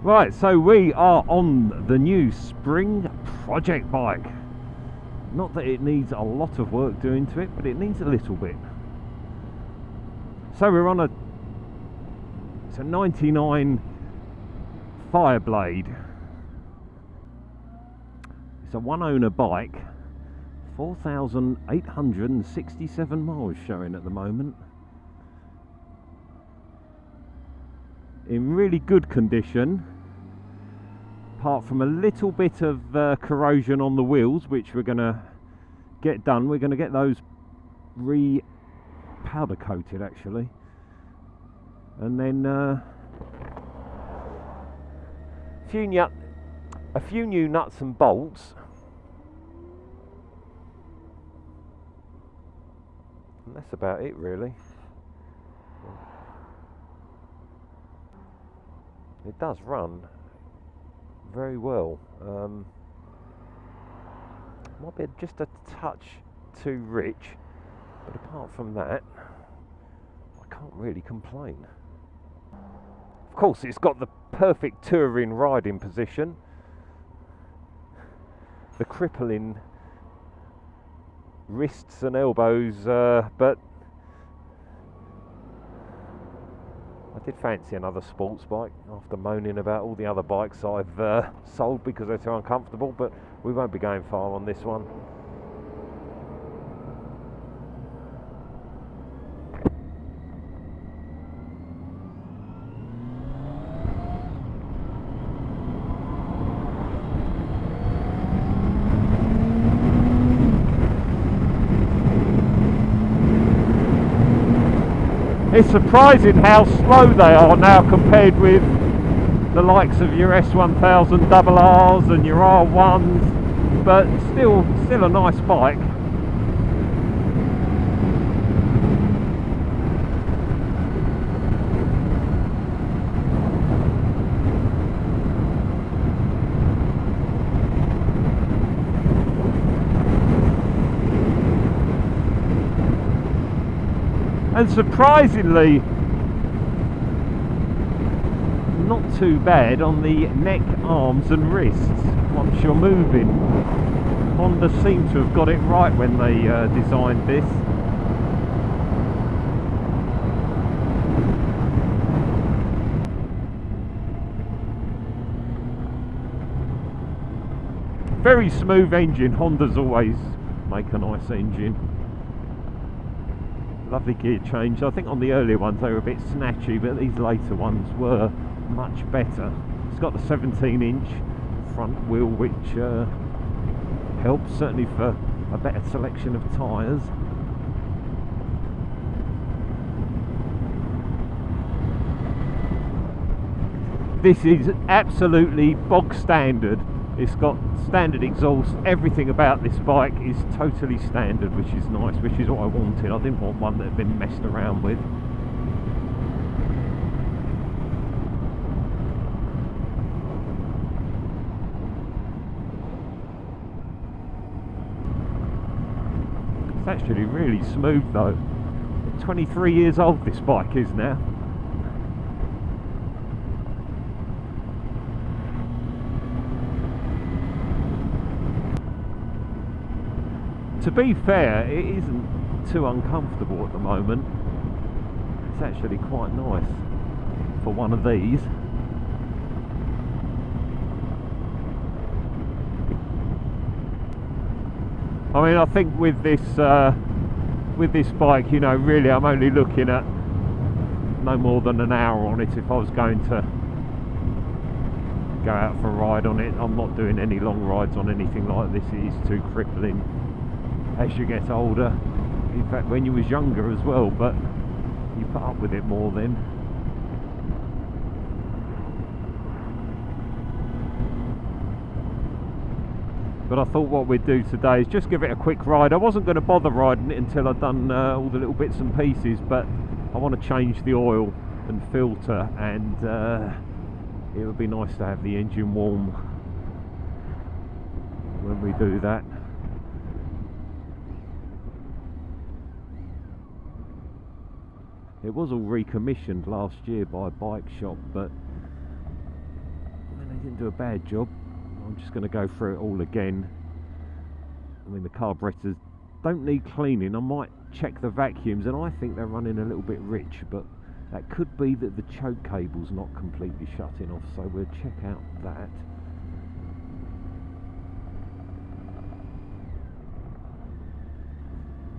Right, so we are on the new Spring Project bike. Not that it needs a lot of work doing to it, but it needs a little bit. So we're on it's a 99 Fireblade. It's a one owner bike, 4,867 miles showing at the moment. In really good condition, apart from a little bit of corrosion on the wheels, which we're going to get done. We're going to get those powder coated actually, and then a few new nuts and bolts, and that's about it really. It does run very well. Might be just a touch too rich, but apart from that, I can't really complain. Of course, it's got the perfect touring riding position, the crippling wrists and elbows, but I did fancy another sports bike after moaning about all the other bikes I've sold because they're too uncomfortable, but we won't be going far on this one. It's surprising how slow they are now compared with the likes of your S1000 RRs and your R1s, but still a nice bike. And surprisingly, not too bad on the neck, arms and wrists once you're moving. Honda seem to have got it right when they designed this. Very smooth engine. Hondas always make a nice engine. Lovely gear change. I think on the earlier ones they were a bit snatchy, but these later ones were much better. It's got the 17-inch front wheel, which helps certainly for a better selection of tyres. This is absolutely bog standard. It's got standard exhaust. Everything about this bike is totally standard, which is nice, which is what I wanted. I didn't want one that had been messed around with. It's actually really smooth though. 23 years old this bike is now. To be fair, it isn't too uncomfortable at the moment. It's actually quite nice for one of these. I mean, I think with this bike, you know, really I'm only looking at no more than an hour on it if I was going to go out for a ride on it. I'm not doing any long rides on anything like this. It is too crippling as you get older. In fact, when you was younger as well, but you put up with it more then. But I thought what we'd do today is just give it a quick ride. I wasn't going to bother riding it until I'd done all the little bits and pieces, but I want to change the oil and filter, and it would be nice to have the engine warm when we do that. It was all recommissioned last year by a bike shop, but do a bad job. I'm just going to go through it all again. I mean, the carburetors don't need cleaning. I might check the vacuums, and I think they're running a little bit rich, but that could be that the choke cable's not completely shutting off, so we'll check out that.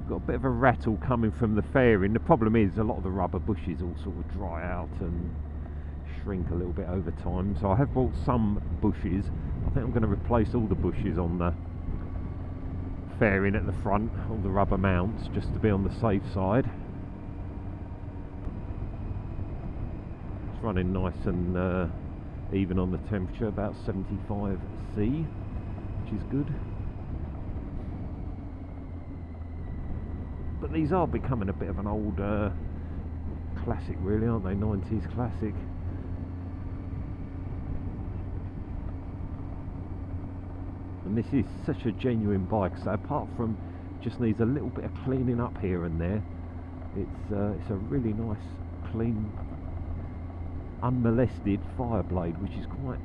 Got a bit of a rattle coming from the fairing. The problem is a lot of the rubber bushes all sort of dry out and shrink a little bit over time, so I have bought some bushes. I think I'm going to replace all the bushes on the fairing at the front, all the rubber mounts, just to be on the safe side. It's running nice and even on the temperature, about 75°C, which is good. But these are becoming a bit of an old classic, really, aren't they? 90s classic. And this is such a genuine bike, so apart from just needs a little bit of cleaning up here and there, it's a really nice, clean, unmolested Fireblade, which is quite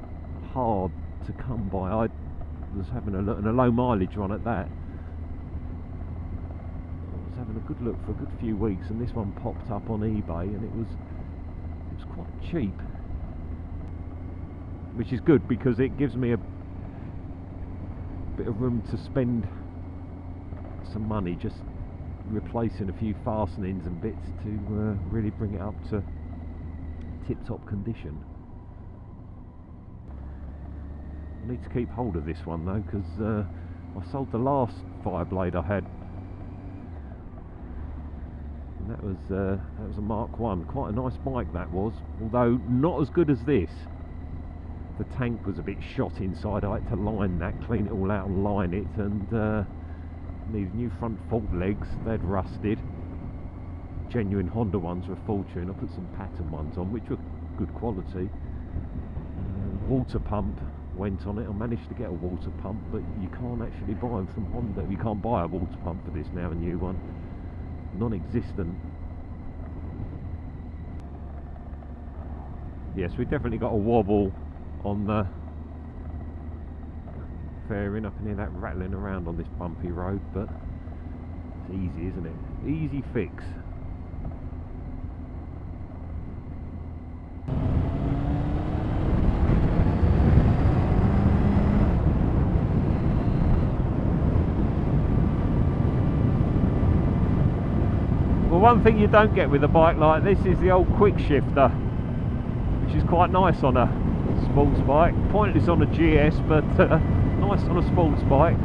hard to come by. I was having a look, and a low mileage one at that. I was having a good look for a good few weeks, and this one popped up on eBay, and it was quite cheap, which is good because it gives me a bit of room to spend some money just replacing a few fastenings and bits to really bring it up to tip-top condition. I need to keep hold of this one though, because I sold the last Fireblade I had, and that was a Mark 1. Quite a nice bike that was, although not as good as this. The tank was a bit shot inside. I had to line that, clean it all out and line it, and needed new front fork legs. They'd rusted. Genuine Honda ones were a fortune. I put some pattern ones on, which were good quality. Water pump went on it. I managed to get a water pump, but you can't actually buy them from Honda. You can't buy a water pump for this now, a new one. Non-existent. Yes, we definitely got a wobble on the fairing. I can hear that rattling around on this bumpy road, but it's easy, isn't it? Easy fix. Well, one thing you don't get with a bike like this is the old quick shifter, which is quite nice on a sports bike. Pointless on a GS, but nice on a sports bike.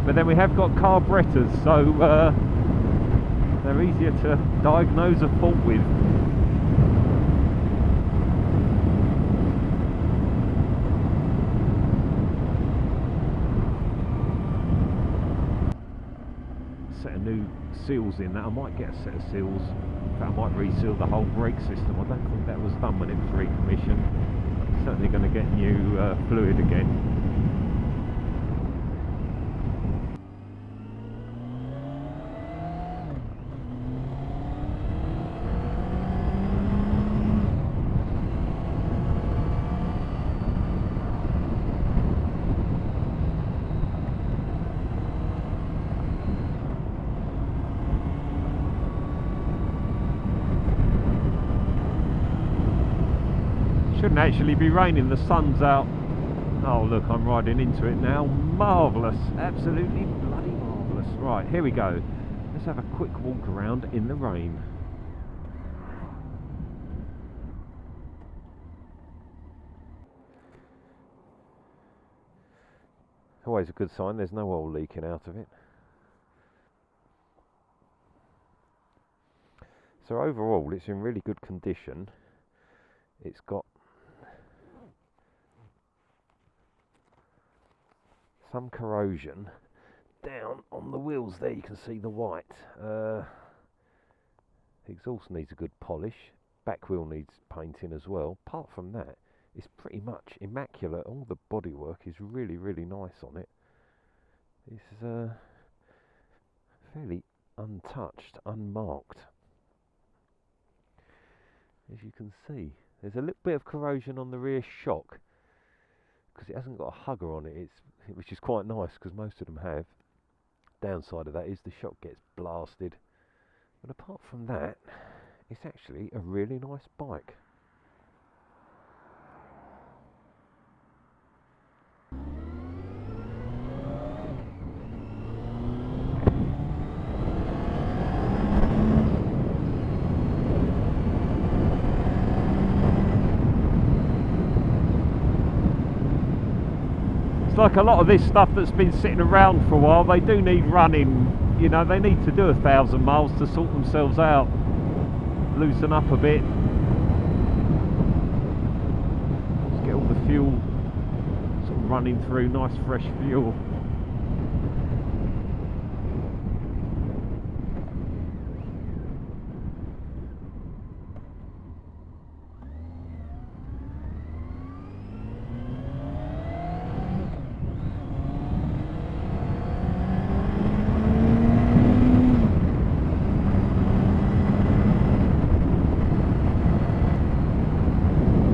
But then we have got carburetors, so they're easier to diagnose a fault with. Set of new seals in that. I might get a set of seals. In fact, I might reseal the whole brake system. I don't think that was done when it was recommissioned. Certainly going to get new fluid again. Shouldn't actually be raining, the sun's out. Oh look, I'm riding into it now. Marvellous, absolutely bloody marvellous. Right, here we go. Let's have a quick walk around in the rain. Always a good sign, there's no oil leaking out of it. So overall it's in really good condition. It's got some corrosion down on the wheels there, you can see the white. The exhaust needs a good polish, back wheel needs painting as well. Apart from that, it's pretty much immaculate. All the bodywork is really, really nice on it. It's fairly untouched, unmarked. as you can see. There's a little bit of corrosion on the rear shock because it hasn't got a hugger on it, which is quite nice because most of them have. Downside of that is the shock gets blasted. But apart from that, it's actually a really nice bike. It's like a lot of this stuff that's been sitting around for a while, they do need running. You know, they need to do 1,000 miles to sort themselves out, loosen up a bit. Let's get all the fuel sort of running through, nice fresh fuel.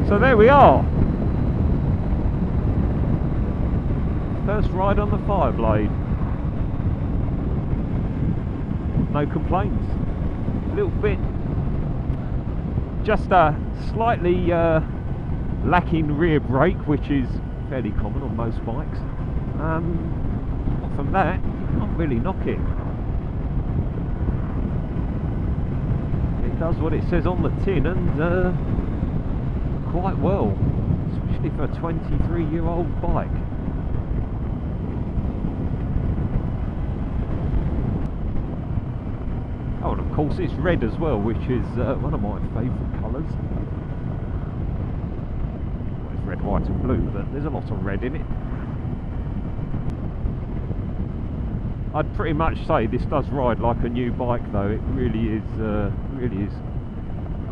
So there we are. First ride on the Fireblade. No complaints. A little bit, just a slightly lacking rear brake, which is fairly common on most bikes. Apart from that, you can't really knock it. It does what it says on the tin, and quite well, especially for a 23-year-old bike. Oh, and of course it's red as well, which is one of my favourite colours. Well, it's red, white and blue, but there's a lot of red in it. I'd pretty much say this does ride like a new bike though. It really is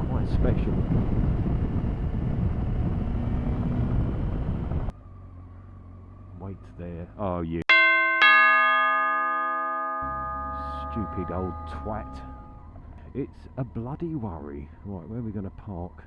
quite special. Wait there. Oh, you stupid old twat. It's a bloody worry. Right, where are we going to park?